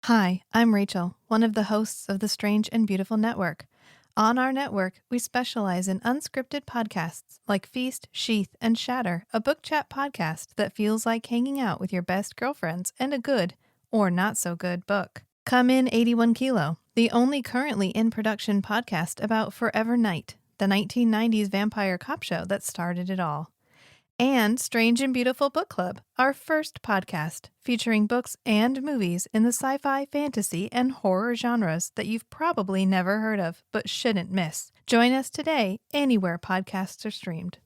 Hi, I'm Rachel, one of the hosts of the Strange and Beautiful Network. On our network, we specialize in unscripted podcasts like Feast, Sheath, and Shatter, a book chat podcast that feels like hanging out with your best girlfriends and a good, or not so good, book. Come in 81 Kilo, the only currently in production podcast about Forever Night, the 1990s vampire cop show that started it all. And Strange and Beautiful Book Club, our first podcast featuring books and movies in the sci-fi, fantasy, and horror genres that you've probably never heard of but shouldn't miss. Join us today anywhere podcasts are streamed.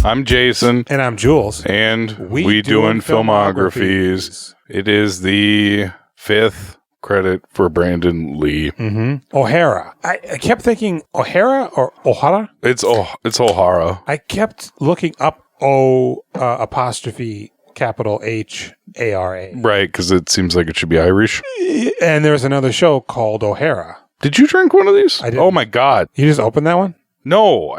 I'm Jason. And I'm Jules. And we doing filmographies. It is the 5th credit for Brandon Lee. Mm-hmm. Ohara. I kept thinking Ohara or Ohara? It's Ohara. I kept looking up apostrophe capital H-A-R-A. Right, because it seems like it should be Irish. And there's another show called Ohara. Did you drink one of these? I did. Oh my God. You just opened that one? No,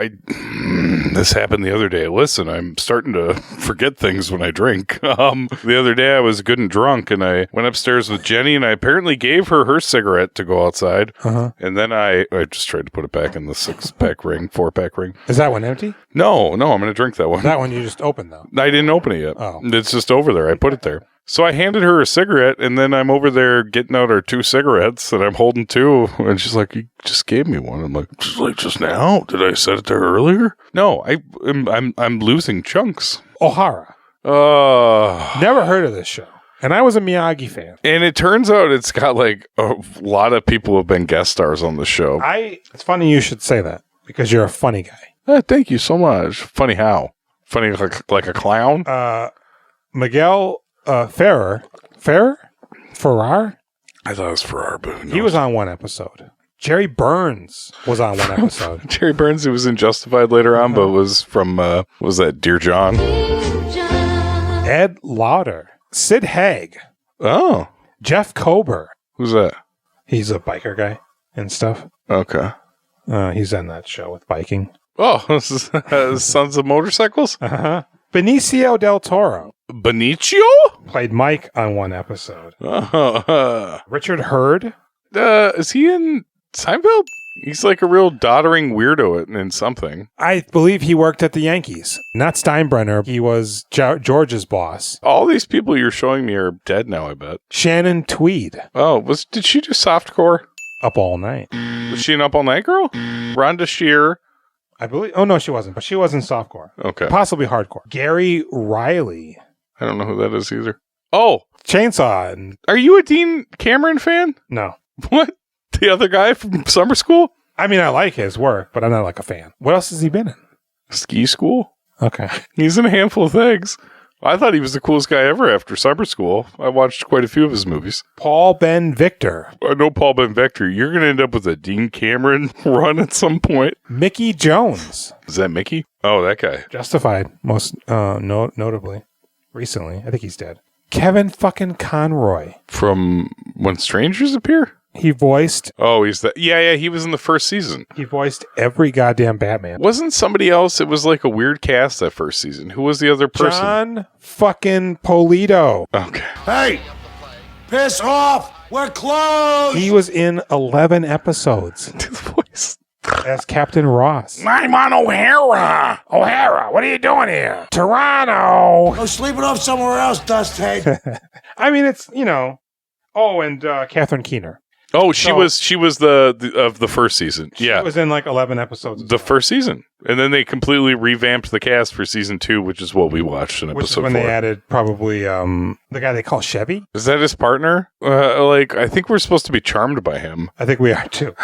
this happened the other day. Listen, I'm starting to forget things when I drink. The other day I was good and drunk, and I went upstairs with Jenny, and I apparently gave her cigarette to go outside. Uh-huh. And then I just tried to put it back in the 4-pack ring. Is that one empty? No, I'm going to drink that one. That one you just opened, though. I didn't open it yet. Oh. It's just over there. I put it there. So I handed her a cigarette, and then I'm over there getting out our 2 cigarettes, and I'm holding 2, and she's like, "You just gave me one." I'm like, "Just now? Did I set it there earlier?" No, I'm losing chunks. Ohara. Never heard of this show. And I was a Miyagi fan. And it turns out it's got like a lot of people have been guest stars on the show. It's funny you should say that, because you're a funny guy. Thank you so much. Funny how? Funny like a clown? Miguel Ferrer? I thought it was Ferrar, but he was on one episode. Jerry Burns was on one episode. Jerry Burns, who was in Justified later on, but was from, was that Dear John? Ed Lauder. Sid Haig. Oh. Jeff Kober. Who's that? He's a biker guy and stuff. Okay. He's on that show with biking. Oh, this is Sons of Motorcycles? Uh-huh. Benicio del Toro. Benicio? Played Mike on one episode. Richard Hurd. Is he in Seinfeld? He's like a real doddering weirdo in something. I believe he worked at the Yankees. Not Steinbrenner. He was George's boss. All these people you're showing me are dead now, I bet. Shannon Tweed. Oh, did she do softcore? Up All Night. Was she an Up All Night girl? Rhonda Shear. I believe. Oh, no, she wasn't. But she was in softcore. Okay. Possibly hardcore. Gary Riley. I don't know who that is either. Oh. Chainsaw. Are you a Dean Cameron fan? No. What? The other guy from summer school? I mean, I like his work, but I'm not like a fan. What else has he been in? Ski School. Okay. He's in a handful of things. I thought he was the coolest guy ever after summer school. I watched quite a few of his movies. Paul Ben Victor. I know Paul Ben Victor. You're going to end up with a Dean Cameron run at some point. Mickey Jones. Is that Mickey? Oh, that guy. Justified, most notably. Recently. I think he's dead. Kevin fucking Conroy. From When Strangers Appear? He voiced... Oh, he's that... Yeah, he was in the first season. He voiced every goddamn Batman. Wasn't somebody else? It was like a weird cast that first season. Who was the other person? John fucking Polito. Okay. Hey! Piss off! We're closed! He was in 11 episodes. Do the voice. As Captain Ross. I'm on O'Hara! O'Hara, what are you doing here? Toronto! Go sleep it off somewhere else, dust head. I mean, it's, you know... Oh, and Catherine Keener. Oh, she was the first season. Yeah. She was in like 11 episodes. The first season. And then they completely revamped the cast for season 2, which is what we watched in episode 4. Which is when they added probably the guy they call Chevy. Is that his partner? I think we're supposed to be charmed by him. I think we are too.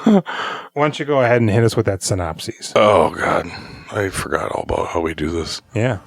Why don't you go ahead and hit us with that synopsis? Oh, God. I forgot all about how we do this. Yeah.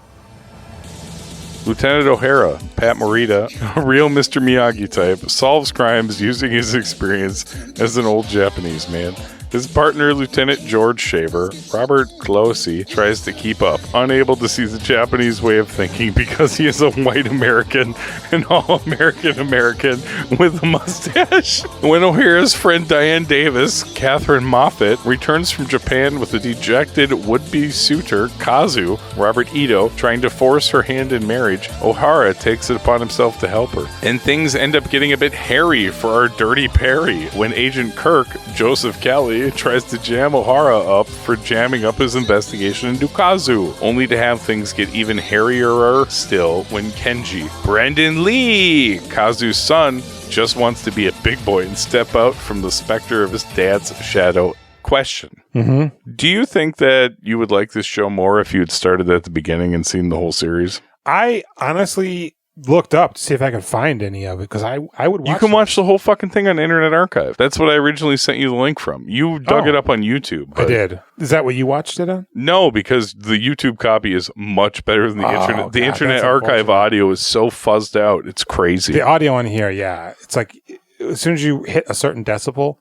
Lieutenant Ohara, Pat Morita, a real Mr. Miyagi type, solves crimes using his experience as an old Japanese man. His partner, Lieutenant George Shaver, Robert Closey, tries to keep up, unable to see the Japanese way of thinking because he is a white American, an all-American American with a mustache. When O'Hara's friend Diane Davis, Catherine Moffat, returns from Japan with a dejected would-be suitor, Kazu, Robert Ito, trying to force her hand in marriage, Ohara takes it upon himself to help her. And things end up getting a bit hairy for our Dirty Perry when Agent Kirk, Joseph Kelly, tries to jam Ohara up for jamming up his investigation into Kazu, only to have things get even hairier still when Kenji, Brendan Lee, Kazu's son, just wants to be a big boy and step out from the specter of his dad's shadow. Question. Mm-hmm. Do you think that you would like this show more if you had started at the beginning and seen the whole series? I honestly looked up to see if I could find any of it because I would watch. You can watch the whole fucking thing on Internet Archive. That's what I originally sent you the link from. You dug it up on YouTube. I did. Is that what you watched it on? No, because the YouTube copy is much better than the Internet. The God, Internet Archive audio is so fuzzed out. It's crazy. The audio on here, yeah. It's like as soon as you hit a certain decibel.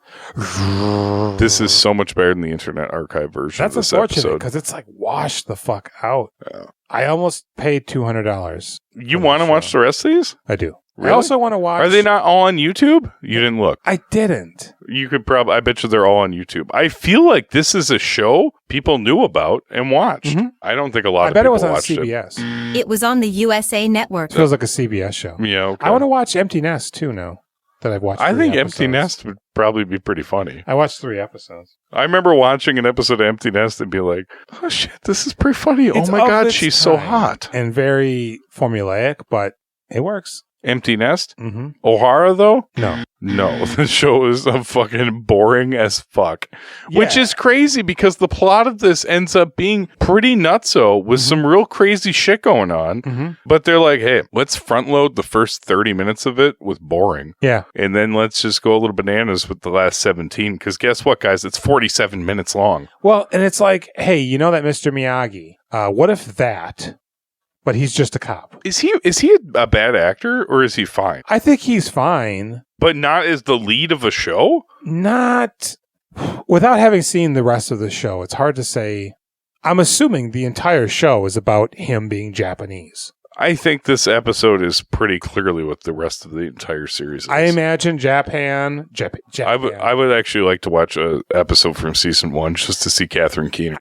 This is so much better than the Internet Archive version of this unfortunate because it's like washed the fuck out. Yeah. I almost paid $200. You want to watch the rest of these? I do. Really? I also want to watch. Are they not all on YouTube? You didn't look. I didn't. You could probably, I bet you they're all on YouTube. I feel like this is a show people knew about and watched. Mm-hmm. I don't think a lot I of bet people it was on watched CBS. It was on the USA Network. It feels like a CBS show. Yeah, okay. I want to watch Empty Nest too now that I've watched. I 3 think episodes. Empty Nest would probably be pretty funny. I watched 3 episodes. I remember watching an episode of Empty Nest and be like, oh shit, this is pretty funny. It's oh my of God, its she's so time hot. and very formulaic, but it works. Empty Nest? Mm-hmm. Ohara, though? No. No, the show is fucking boring as fuck. Which Yeah. is crazy because the plot of this ends up being pretty nutso with some real crazy shit going on. Mm-hmm. But they're like, hey, let's front load the first 30 minutes of it with boring. Yeah. And then let's just go a little bananas with the last 17. Because guess what, guys? It's 47 minutes long. Well, and it's like, hey, you know that Mr. Miyagi? What if that? But he's just a cop. Is he a bad actor or is he fine? I think he's fine. But not as the lead of a show? Not without having seen the rest of the show. It's hard to say. I'm assuming the entire show is about him being Japanese. I think this episode is pretty clearly what the rest of the entire series is. I imagine Japan. I would actually like to watch an episode from season 1 just to see Catherine Keener.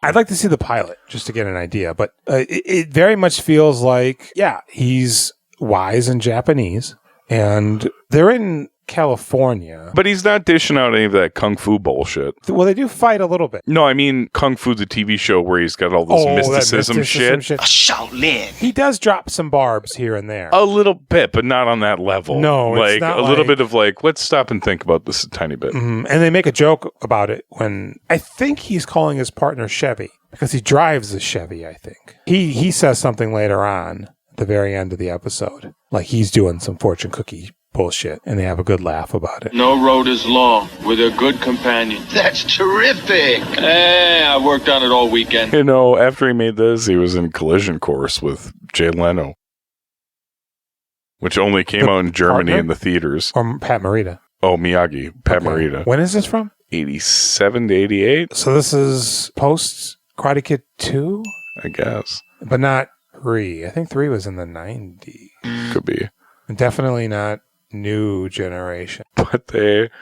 I'd like to see the pilot just to get an idea, but it very much feels like, yeah, he's wise in Japanese, and they're in California. But he's not dishing out any of that kung fu bullshit. Well, they do fight a little bit. No, I mean Kung Fu, the TV show where he's got all this that mysticism shit. Shaolin. He does drop some barbs here and there. A little bit, but not on that level. No, it's like not a little like- bit of like, let's stop and think about this a tiny bit. Mhm. And they make a joke about it when I think he's calling his partner Chevy because he drives a Chevy, I think. He says something later on at the very end of the episode. Like he's doing some fortune cookie bullshit and they have a good laugh about it. No road is long with a good companion. That's terrific. I worked on it all weekend. You know, after he made this, he was in Collision Course with Jay Leno, which only came out in Germany partner? in the theaters. Or Pat Morita. Oh, Miyagi, Pat Okay. Morita. When is this from? 87 to 88, So this is post Karate Kid 2, I guess. but not 3. I think 3 was in the 90s. Could be. And definitely not new generation. But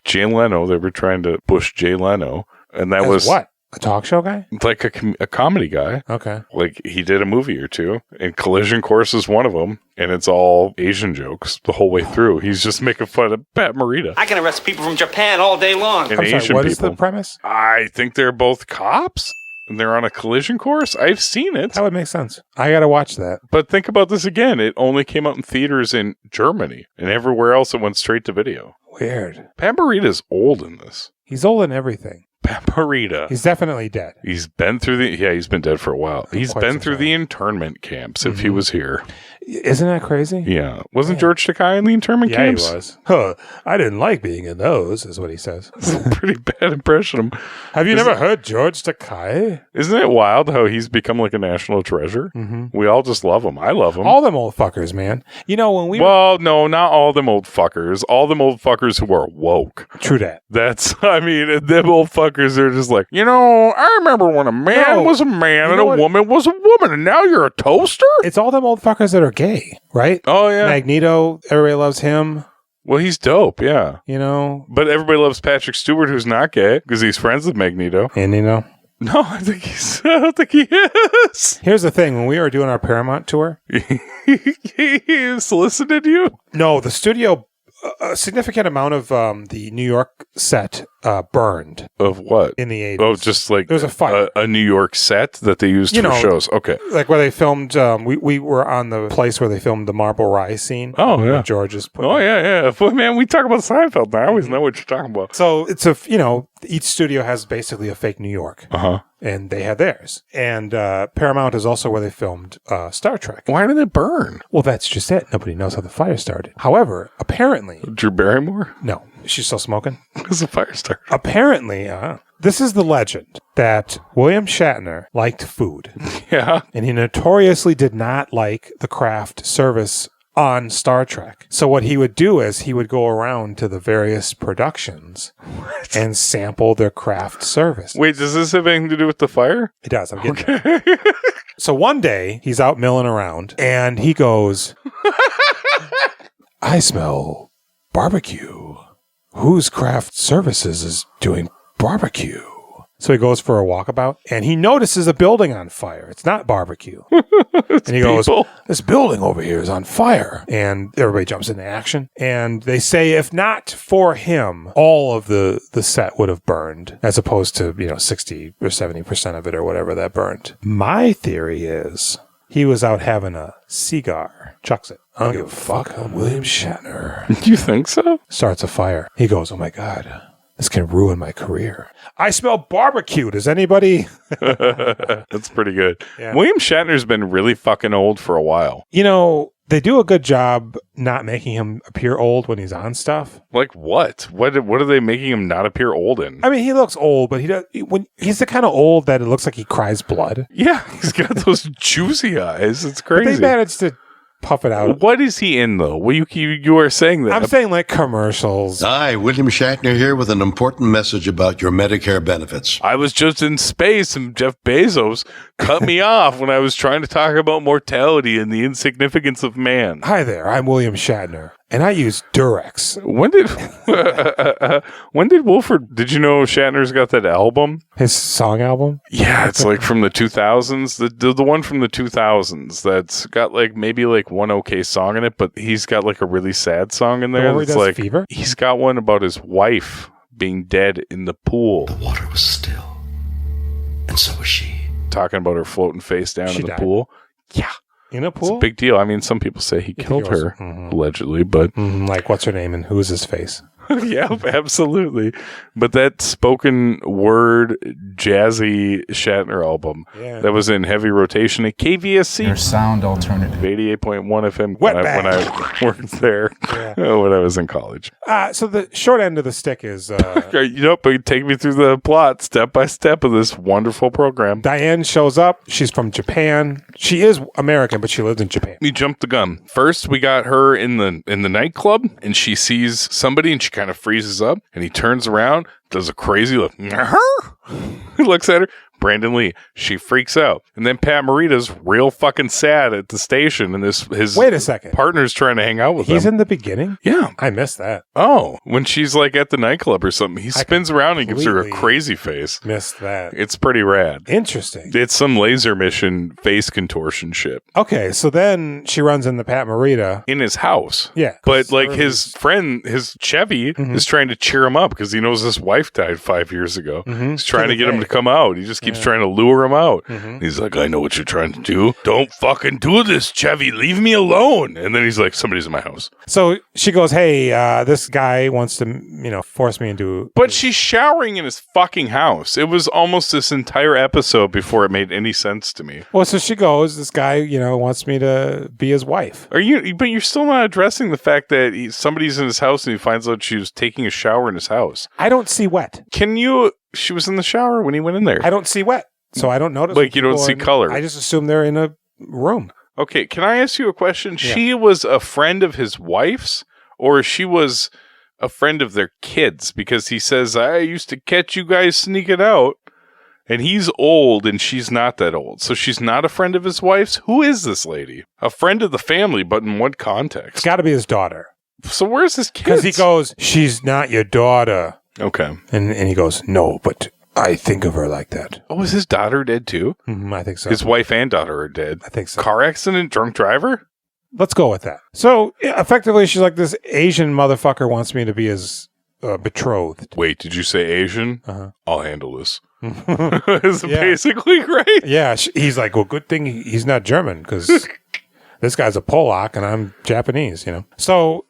Jay Leno, they were trying to push Jay Leno. And that As was what? A talk show guy? like a comedy guy. Okay. Like he did a movie or two, and Collision Course is one of them, and it's all Asian jokes the whole way through. He's just making fun of Pat Morita I can arrest people from Japan all day long. and I'm Asian sorry, what is people. the premise? I think they're both cops, and they're on a collision course. I've seen it, That would make sense. I got to watch that. but think about this again. It only came out in theaters in Germany, and everywhere else it went straight to video. Weird. Pat Morita's old in this. He's old in everything. Pat Morita. He's definitely dead. He's been through he's been dead for a while. He's Quite been some through time. the internment camps if he was here. Isn't that crazy? Yeah. Wasn't George Takei in the internment camps? He was. Huh. I didn't like being in those, is what he says. That's a pretty bad impression. Have you never heard George Takei? Isn't it wild how he's become like a national treasure? We all just love him. I love him. All them old fuckers, man. You know, when we Well, no, not all them old fuckers. All them old fuckers who are woke. True that. That's, I mean, them old fuckers are just like, I remember when a man was a man and a woman was a woman, and now you're a toaster? It's all them old fuckers that are gay, right? Oh, yeah. Magneto, everybody loves him. Well, he's dope, yeah. You know? But everybody loves Patrick Stewart, who's not gay, because he's friends with Magneto. And you know? No, I don't think he is. Here's the thing. When we were doing our Paramount tour... he solicited you? No, the studio... A significant amount of the New York set burned. Of what? In the 80s. Oh, just like there was a fire. A New York set that they used for shows. Okay. Like where they filmed, we were on the place where they filmed the Marble Rye scene. Oh, yeah. George's put yeah. But man, we talk about Seinfeld. I always know what you're talking about. So it's each studio has basically a fake New York. Uh-huh. And they had theirs. And Paramount is also where they filmed Star Trek. Why did it burn? Well, that's just it. Nobody knows how the fire started. However, apparently... Drew Barrymore? No. She's still smoking? Because the fire started. Apparently, this is the legend that William Shatner liked food. Yeah. And he notoriously did not like the craft service on Star Trek. So what he would do is he would go around to the various productions and sample their craft service. Wait, does this have anything to do with the fire? It does. I'm getting there. So one day he's out milling around and he goes, I smell barbecue. Whose craft services is doing barbecue? So he goes for a walkabout and he notices a building on fire. It's not barbecue. And he goes, this building over here is on fire. And everybody jumps into action. And they say if not for him, all of the set would have burned as opposed to, 60 or 70% of it or whatever that burned. My theory is he was out having a cigar. Chucks it. I don't give a fuck. I'm William Shatner. Do you think so? Starts a fire. He goes, oh my God. This can ruin my career. I smell barbecue. Does anybody? That's pretty good. Yeah. William Shatner's been really fucking old for a while. They do a good job not making him appear old when he's on stuff. Like what? What are they making him not appear old in? I mean, he looks old, but he's the kind of old that it looks like he cries blood. Yeah, he's got those juicy eyes. It's crazy. But they managed to puff it out. What is he in, though? Well, you are saying that. I'm saying like commercials. Hi, William Shatner here with an important message about your Medicare benefits. I was just in space and Jeff Bezos cut me off when I was trying to talk about mortality and the insignificance of man. Hi there, I'm William Shatner, and I use Durex. When did Wolford, did you know Shatner's got that album? His song album? Yeah, it's like from the 2000s. The one from the 2000s that's got maybe one okay song in it, but he's got a really sad song in there. The one where he does Fever? He's got one about his wife being dead in the pool. The water was still, and so was she. Talking about her floating face down in the pool. Yeah. In a pool? It's a big deal. I mean, some people say he killed her, allegedly, but... Like, what's her name and who's his face? Yeah, absolutely. But that spoken word, jazzy Shatner album that was in heavy rotation at KVSC. Your sound alternative. 88.1 FM when I worked there when I was in college. So the short end of the stick is... but take me through the plot step by step of this wonderful program. Diane shows up. She's from Japan. She is American, but she lived in Japan. You jumped the gun. First, we got her in the nightclub, and she sees somebody, and she kind of freezes up, and he turns around, does a crazy look. He looks at her. Brandon Lee. She freaks out. And then Pat Morita's real fucking sad at the station, and his Wait a second. partner's trying to hang out with him. He's in the beginning? Yeah. I missed that. Oh, when she's at the nightclub or something, he spins around and gives her a crazy face. Missed that. It's pretty rad. Interesting. It's some laser mission face contortion shit. Okay, so then she runs into Pat Morita. In his house. Yeah. But his friend, his Chevy, is trying to cheer him up because he knows his wife wife died 5 years ago. Mm-hmm. He's trying to get him to come out. He just keeps trying to lure him out. Mm-hmm. He's like, I know what you're trying to do. Don't fucking do this, Chevy. Leave me alone. And then he's like, somebody's in my house. So she goes, hey, this guy wants to, force me into... But she's showering in his fucking house. It was almost this entire episode before it made any sense to me. Well, so she goes, this guy, wants me to be his wife. But you're still not addressing the fact that somebody's in his house and he finds out she was taking a shower in his house. I don't see wet. She was in the shower when he went in there. I don't see wet, so I don't notice. Like, you don't see color. I just assume they're in a room. Okay, can I ask you a question? Yeah. She was a friend of his wife's, or she was a friend of their kids? Because he says, I used to catch you guys sneaking out. And he's old, and she's not that old. So she's not a friend of his wife's? Who is this lady? A friend of the family, but in what context? It's got to be his daughter. So where's his kid? Because he goes, she's not your daughter. Okay. And he goes, no, but I think of her like that. Oh, is his daughter dead too? I think so. His wife and daughter are dead. I think so. Car accident, drunk driver? Let's go with that. So effectively, she's like, this Asian motherfucker wants me to be his betrothed. Wait, did you say Asian? Uh-huh. I'll handle this. Is basically right. Yeah, he's like, well, good thing he's not German, because this guy's a Polak and I'm Japanese, So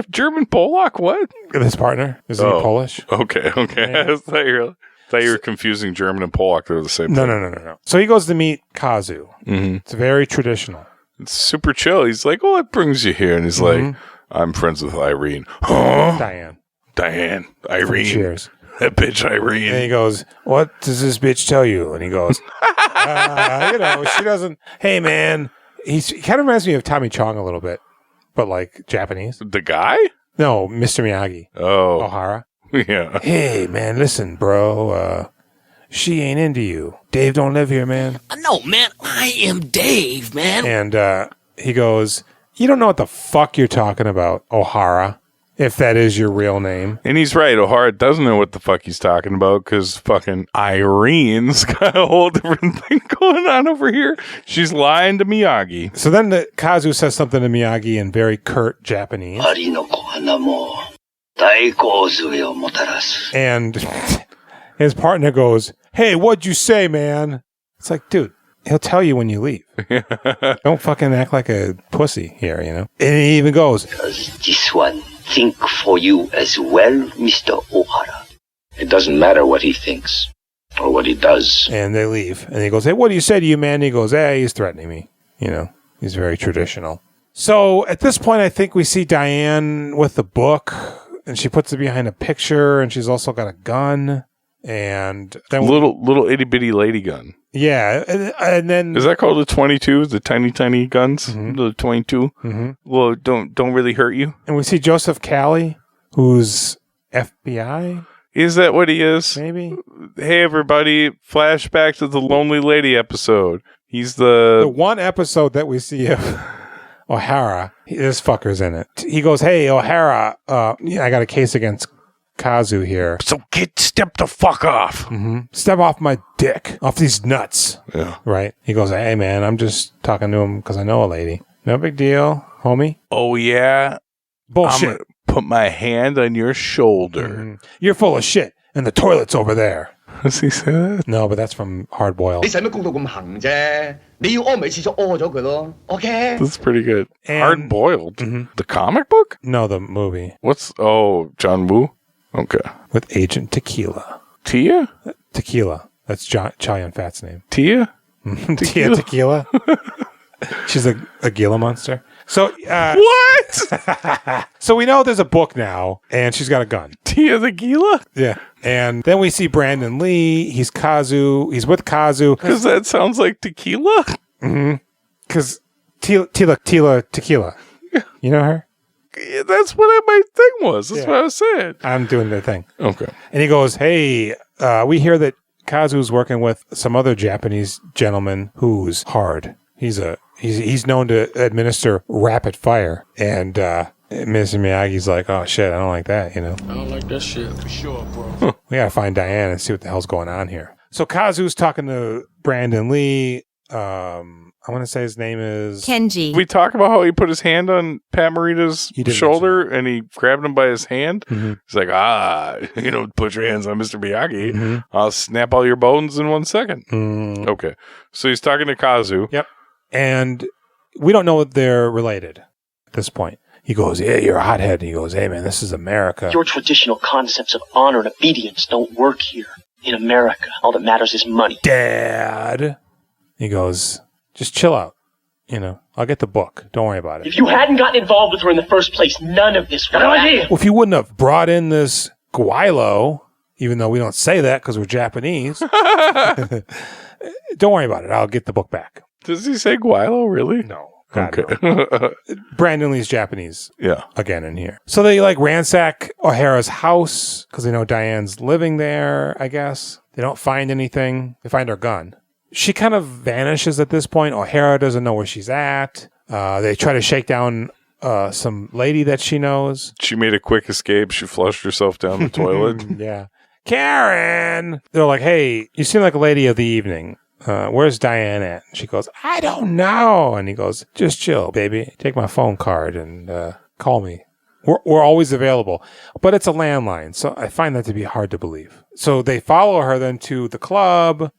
German Polak, what? His partner is he Polish? Okay. Yeah. I thought you were confusing German and Polak. They're the same thing. No. So he goes to meet Kazu. Mm-hmm. It's very traditional. It's super chill. He's like, what brings you here? And he's like, I'm friends with Irene. Huh? Diane. Irene. Cheers. That bitch Irene. And he goes, what does this bitch tell you? And he goes, she doesn't. Hey, man. He kind of reminds me of Tommy Chong a little bit, but like Japanese. The guy? No, Mr. Miyagi. Oh. Ohara. Yeah. Hey, man, listen, bro. She ain't into you. Dave don't live here, man. No, man, I am Dave, man. And he goes, you don't know what the fuck you're talking about, Ohara. If that is your real name. And he's right. Ohara doesn't know what the fuck he's talking about because fucking Irene's got a whole different thing going on over here. She's lying to Miyagi. So then Kazu says something to Miyagi in very curt Japanese. And his partner goes, hey, what'd you say, man? It's like, dude, he'll tell you when you leave. Don't fucking act like a pussy here, And he even goes, does this one think for you as well, Mr. Ohara? It doesn't matter what he thinks or what he does. And they leave. And he goes, hey, what do you say to you, man? And he goes, hey, he's threatening me. He's very traditional. So at this point, I think we see Diane with the book, and she puts it behind a picture, and she's also got a gun. And then little itty bitty lady gun. Yeah, and then is that called a 22? The tiny guns, the 22. Mm-hmm. Well, don't really hurt you. And we see Joseph Cali, who's FBI. Is that what he is? Maybe. Hey, everybody! Flashback to the Lonely Lady episode. He's the one episode that we see of Ohara. This fucker's in it. He goes, "Hey, Ohara, I got a case against Kazu here. So step the fuck off. Mm-hmm. Step off my dick. Off these nuts." Yeah. Right? He goes, hey, man, I'm just talking to him because I know a lady. No big deal, homie. Oh, yeah? Bullshit. I'm gonna put my hand on your shoulder. Mm-hmm. You're full of shit. And the toilet's over there. Does he say that? No, but that's from Hard Boiled. That's pretty good. Hard Boiled? Mm-hmm. The comic book? No, the movie. John Woo? Okay. With Agent Tequila. Tia? Tequila. That's Chow Yun-Fat's name. Tia? Tia Tequila. She's a Gila monster. So what? So we know there's a book now, and she's got a gun. Tia the Gila? Yeah. And then we see Brandon Lee. He's Kazu. He's with Kazu. Because that sounds like tequila? Mm-hmm. Because Tequila. You know her? Yeah, that's what my thing was. That's what I was saying. I'm doing the thing. Okay. And he goes, hey, we hear that Kazu's working with some other Japanese gentleman who's hard. He's known to administer rapid fire. And Mr. Miyagi's like, oh, shit, I don't like that, I don't like that shit for sure, bro. We gotta find Diane and see what the hell's going on here. So Kazu's talking to Brandon Lee. I want to say his name is Kenji. We talk about how he put his hand on Pat Morita's shoulder and he grabbed him by his hand. Mm-hmm. He's like, put your hands on Mr. Miyagi. Mm-hmm. I'll snap all your bones in 1 second. Mm. Okay. So he's talking to Kazu. Yep. And we don't know if they're related at this point. He goes, yeah, you're a hothead. And he goes, hey, man, this is America. Your traditional concepts of honor and obedience don't work here. In America, all that matters is money. Dad. He goes, just chill out. I'll get the book. Don't worry about it. If you hadn't gotten involved with her in the first place, none of this would have happened. Well, if you wouldn't have brought in this Guilo, even though we don't say that because we're Japanese, don't worry about it. I'll get the book back. Does he say Guilo, really? No. God, okay. No. Brandon Lee's Japanese. Yeah. Again in here. So they ransack Ohara's house because they know Diane's living there, I guess. They don't find anything. They find her gun. She kind of vanishes at this point. Ohara doesn't know where she's at. They try to shake down some lady that she knows. She made a quick escape. She flushed herself down the toilet. Yeah. Karen! They're like, hey, you seem like a lady of the evening. Where's Diane at? And she goes, I don't know. And he goes, just chill, baby. Take my phone card and call me. We're always available. But it's a landline, so I find that to be hard to believe. So they follow her then to the club.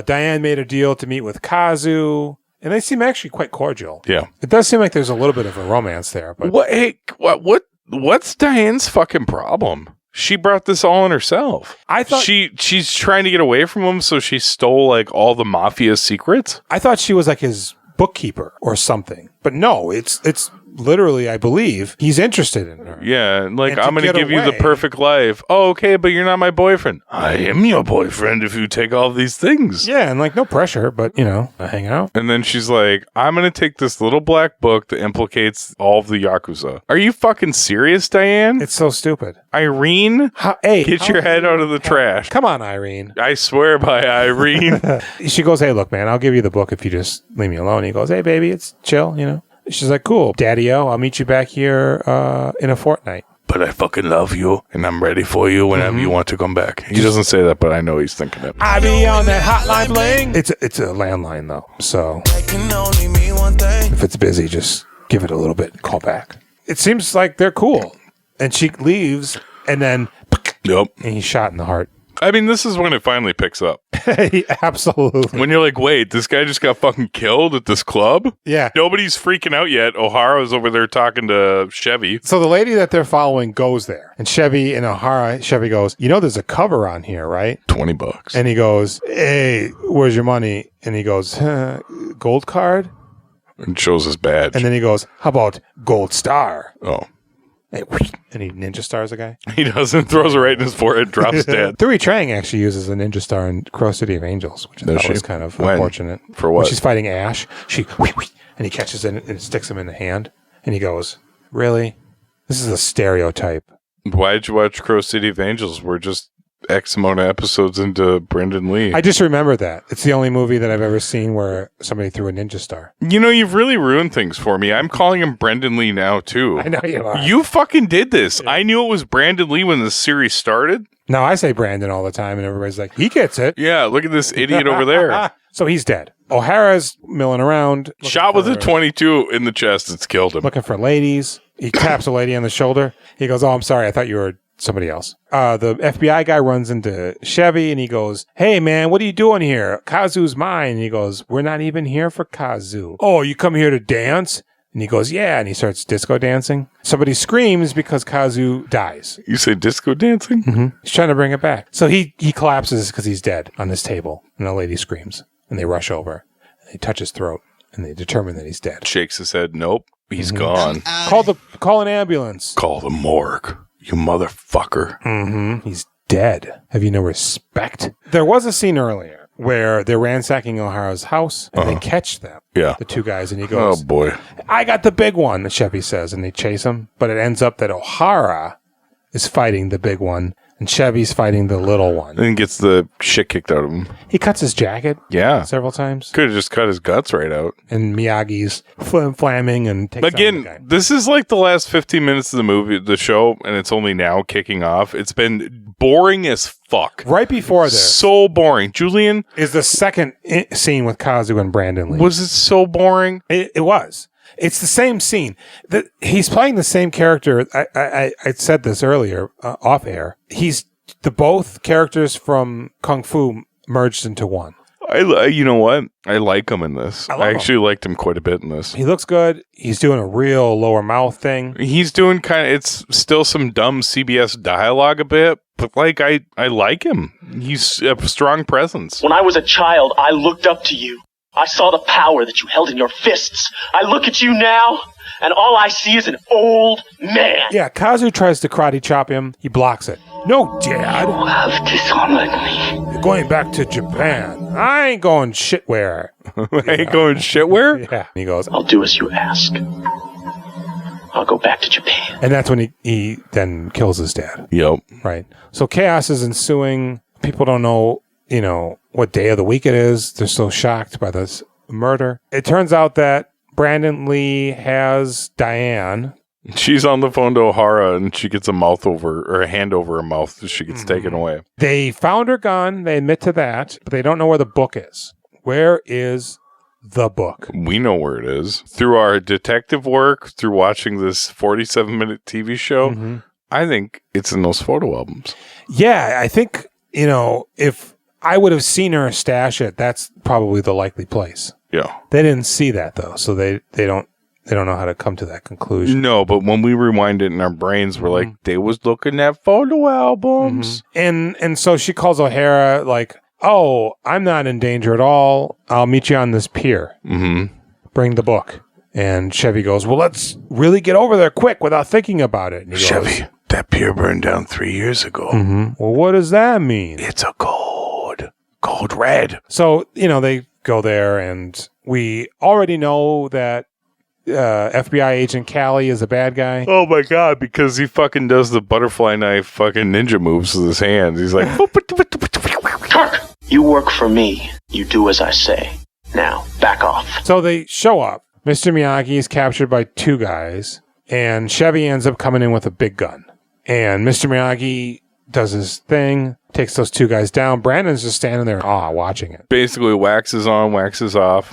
Diane made a deal to meet with Kazu, and they seem actually quite cordial. Yeah. It does seem like there's a little bit of a romance there. But What's Diane's fucking problem? She brought this all on herself. I thought she's trying to get away from him, so she stole all the mafia secrets. I thought she was like his bookkeeper or something. But no, it's literally, I believe, he's interested in her. Yeah, I'm going to give you the perfect life. Oh, okay, but you're not my boyfriend. I am your boyfriend if you take all these things. Yeah, and no pressure, but, hang out. And then she's like, I'm going to take this little black book that implicates all of the yakuza. Are you fucking serious, Diane? It's so stupid. Irene? Get your head out of the trash. Come on, Irene. I swear by Irene. She goes, hey, look, man, I'll give you the book if you just leave me alone. He goes, hey, baby, it's chill, She's like, cool, Daddy-o, I'll meet you back here in a fortnight. But I fucking love you, and I'm ready for you whenever you want to come back. He doesn't say that, but I know he's thinking it. I be on that hotline bling. It's a landline, though, so if it's busy, just give it a little bit and call back. It seems like they're cool. And she leaves, and then and he's shot in the heart. I mean, this is when it finally picks up. Absolutely. When you're like, wait, this guy just got fucking killed at this club? Yeah. Nobody's freaking out yet. Ohara's over there talking to Chevy. So the lady that they're following goes there. And Chevy goes, there's a cover on here, right? $20. And he goes, hey, where's your money? And he goes, gold card? And shows his badge. And then he goes, how about gold star? Oh. And he ninja stars a guy? He doesn't. Throws it right in his forehead, drops dead. Three Trang actually uses a ninja star in Crow City of Angels, which I thought was kind of unfortunate. For what? When she's fighting Ash, and he catches it and sticks him in the hand. And he goes, really? This is a stereotype. Why did you watch Crow City of Angels? We're just X amount of episodes into Brendan Lee. I just remember that. It's the only movie that I've ever seen where somebody threw a ninja star. You've really ruined things for me. I'm calling him Brendan Lee now, too. I know you are. You fucking did this. Yeah. I knew it was Brandon Lee when the series started. No, I say Brandon all the time, and everybody's like, he gets it. Yeah, look at this idiot over there. So he's dead. O'Hara's milling around. Shot with a 22 in the chest. It's killed him. Looking for ladies. He taps a lady on the shoulder. He goes, oh, I'm sorry. I thought you were somebody else. The FBI guy runs into Chevy and he goes, hey man, what are you doing here? Kazu's mine. And he goes, we're not even here for Kazu. Oh, you come here to dance? And he goes, yeah. And he starts disco dancing. Somebody screams because Kazu dies. You say disco dancing? Mm-hmm. He's trying to bring it back. So he collapses because he's dead on this table. And the lady screams and they rush over. And they touch his throat and they determine that he's dead. Shakes his head. Nope. He's gone. Call an ambulance. Call the morgue. You motherfucker. Mm-hmm. He's dead. Have you no respect? There was a scene earlier where they're ransacking Ohara's house and they catch them. Yeah. The two guys. And he goes, oh boy. I got the big one, Chevy says. And they chase him. But it ends up that Ohara is fighting the big one And Chevy's fighting the little one. And gets the shit kicked out of him. He cuts his jacket several times. Could have just cut his guts right out. And Miyagi's flamming and takes Again, this is like the last 15 minutes of the show, and it's only now kicking off. It's been boring as fuck. Right before this. So boring. Julian? Is the second scene with Kazu and Brandon Lee. Was it so boring? It was. It's the same scene. He's playing the same character. I said this earlier off air. He's both characters from Kung Fu merged into one. You know what? I like him in this. I actually liked him quite a bit in this. He looks good. He's doing a real lower mouth thing. He's doing it's still some dumb CBS dialogue a bit, but like I like him. He's a strong presence. When I was a child, I looked up to you. I saw the power that you held in your fists. I look at you now, and all I see is an old man. Yeah, Kazu tries to karate chop him. He blocks it. No, Dad. You have dishonored me. You're going back to Japan. I ain't going shitware. I ain't going shitware? Yeah. He goes, I'll do as you ask. I'll go back to Japan. And that's when he then kills his dad. Yep. Right. So chaos is ensuing. People don't know, what day of the week it is. They're so shocked by this murder. It turns out that Brandon Lee has Diane. She's on the phone to Ohara, and she gets a hand over her mouth. She gets taken away. They found her gun. They admit to that, but they don't know where the book is. Where is the book? We know where it is. Through our detective work, through watching this 47-minute TV show, I think it's in those photo albums. Yeah, I think, if I would have seen her stash it, that's probably the likely place. Yeah. They didn't see that, though, so they don't know how to come to that conclusion. No, but when we rewind it in our brains, we're like, they was looking at photo albums. And so she calls Ohara like, oh, I'm not in danger at all. I'll meet you on this pier. Bring the book. And Chevy goes, well, let's really get over there quick without thinking about it. And he Chevy, goes, that pier burned down 3 years ago. Well, what does that mean? It's a code red. So, they go there, and we already know that FBI agent Callie is a bad guy. Oh my god, because he fucking does the butterfly knife fucking ninja moves with his hands. He's like, Kirk, you work for me. You do as I say. Now, back off. So they show up. Mr. Miyagi is captured by two guys, and Chevy ends up coming in with a big gun. And Mr. Miyagi does his thing, takes those two guys down. Brandon's just standing there watching it. basically waxes on, waxes off.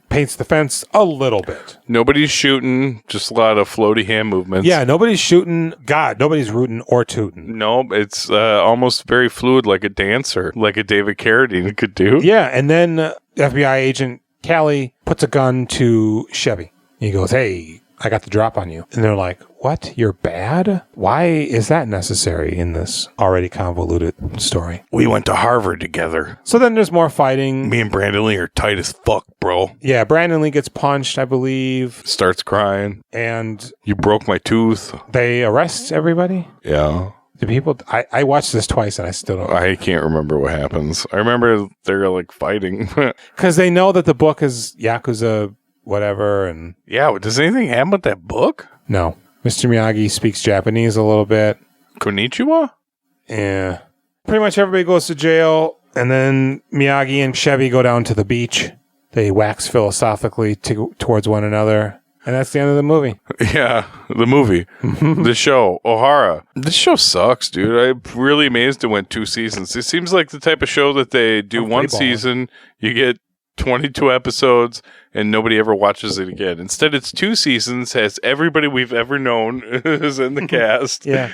Paints the fence a little bit. Nobody's shooting, just a lot of floaty hand movements. Yeah, nobody's shooting. God, nobody's rooting or tooting. No, it's almost very fluid, like a dancer, like a David Carradine could do. Yeah, and then FBI agent Callie puts a gun to Chevy. He goes, hey, I got the drop on you. And they're like, what? You're bad? Why is that necessary in this already convoluted story? We went to Harvard together. So then there's more fighting. Me and Brandon Lee are tight as fuck, bro. Yeah, Brandon Lee gets punched, I believe. Starts crying. And you broke my tooth. They arrest everybody? Yeah. Do people... I watched this twice and I still don't... I can't remember what happens. I remember they're like fighting. Because they know that the book is Yakuza whatever, and... Yeah, does anything happen with that book? No. Mr. Miyagi speaks Japanese a little bit. Konnichiwa? Yeah. Pretty much everybody goes to jail, and then Miyagi and Chevy go down to the beach. They wax philosophically towards one another, and that's the end of the movie. Yeah, the movie. The show, Ohara. This show sucks, dude. I'm really amazed it went 2 seasons. It seems like the type of show that they do one season, you get 22 episodes, and nobody ever watches it again. Instead, it's 2 seasons, has everybody we've ever known is in the cast. Yeah.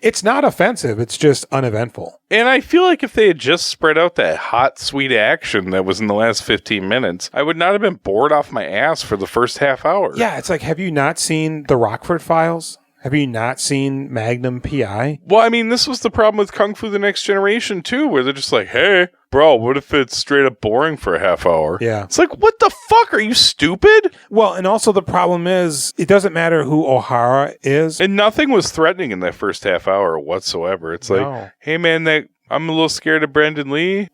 It's not offensive. It's just uneventful. And I feel like if they had just spread out that hot, sweet action that was in the last 15 minutes, I would not have been bored off my ass for the first half hour. Yeah, it's like, have you not seen The Rockford Files? Have you not seen Magnum P.I.? Well, I mean, this was the problem with Kung Fu The Next Generation, too, where they're just like, hey, bro, what if it's straight up boring for a half hour? Yeah. It's like, what the fuck? Are you stupid? Well, and also the problem is, it doesn't matter who Ohara is. And nothing was threatening in that first half hour whatsoever. It's like, hey, man, I'm a little scared of Brendan Lee.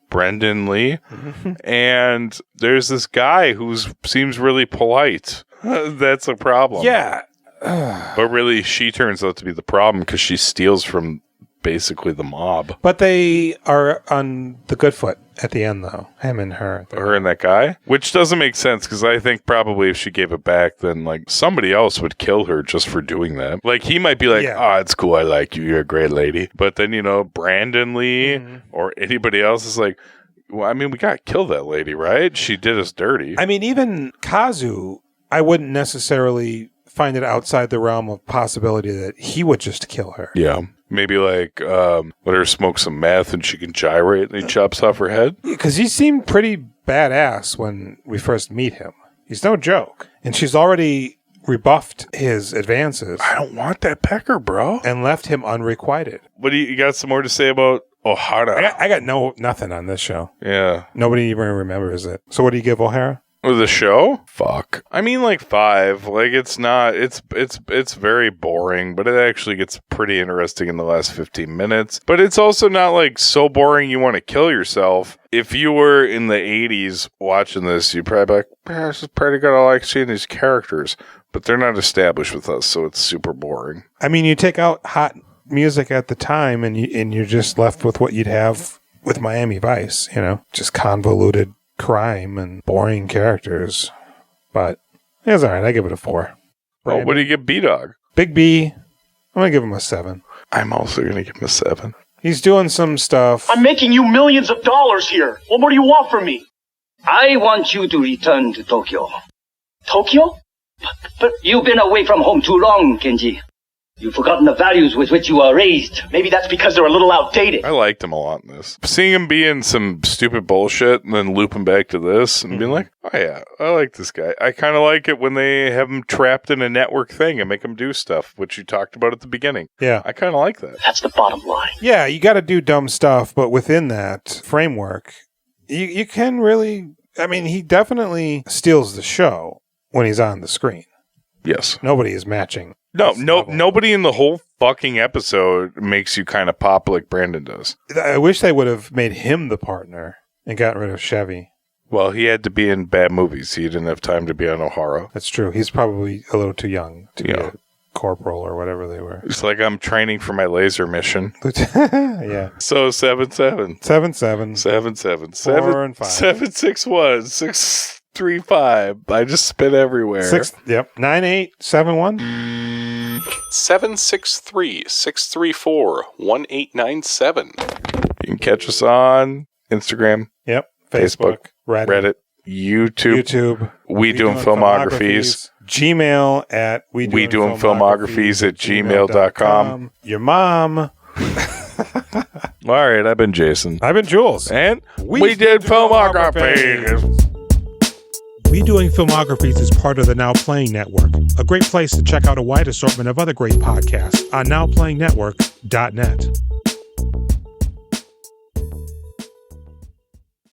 And there's this guy who seems really polite. That's a problem. Yeah. But really, she turns out to be the problem because she steals from basically the mob. But they are on the good foot at the end, though. Him and her. Her and that guy? Which doesn't make sense, because I think probably if she gave it back, then, like, somebody else would kill her just for doing that. Like, he might be like, it's cool, I like you, you're a great lady. But then, Brandon Lee or anybody else is like, well, I mean, we got to kill that lady, right? She did us dirty. I mean, even Kazu, I wouldn't necessarily find it outside the realm of possibility that he would just kill her. Yeah. Maybe like let her smoke some meth and she can gyrate and he chops off her head. Because he seemed pretty badass when we first meet him. He's no joke. And she's already rebuffed his advances. I don't want that pecker, bro. And left him unrequited. What do you got some more to say about Ohara? I got nothing on this show. Yeah. Nobody even remembers it. So what do you give Ohara? With the show? Fuck. I mean, like 5. Like, it's not, it's very boring, but it actually gets pretty interesting in the last 15 minutes. But it's also not like so boring you want to kill yourself. If you were in the 80s watching this, you'd probably be like, this is pretty good. I like seeing these characters, but they're not established with us, so it's super boring. I mean, you take out hot music at the time and you're just left with what you'd have with Miami Vice, just convoluted crime and boring characters, but it's all right. I give it a 4. Oh, what do you give B-Dog? Big B, I'm gonna give him a 7. I'm also gonna give him a 7. He's doing some stuff. I'm making you millions of dollars here. What more do you want from me? I want you to return to Tokyo. Tokyo? But you've been away from home too long, Kenji. You've forgotten the values with which you were raised. Maybe that's because they're a little outdated. I liked him a lot in this. Seeing him be in some stupid bullshit and then looping back to this and being like, oh yeah, I like this guy. I kind of like it when they have him trapped in a network thing and make him do stuff, which you talked about at the beginning. Yeah. I kind of like that. That's the bottom line. Yeah, you got to do dumb stuff, but within that framework, you can really, I mean, he definitely steals the show when he's on the screen. Yes. Nobody is matching. Nobody in the whole fucking episode makes you kind of pop like Brandon does. I wish they would have made him the partner and gotten rid of Chevy. Well, he had to be in bad movies. He didn't have time to be on Ohara. That's true. He's probably a little too young to be a corporal or whatever they were. It's like I'm training for my laser mission. Yeah. So 7-7. 7-7. 7-7. 4 and 5. 7-6-1. 6-3-5. I just spit everywhere. 9-8-7-1. 7-6-3-6-3-4-1-8-9-7. You can catch us on Instagram. Yep. Facebook. Reddit. YouTube. We Doing Filmographies. Gmail at We Doing Filmographies at gmail.com. Your mom. All right, I've been Jason. I've been Jules. And we did Filmographies. We Doing Filmographies is part of the Now Playing Network, a great place to check out a wide assortment of other great podcasts on nowplayingnetwork.net.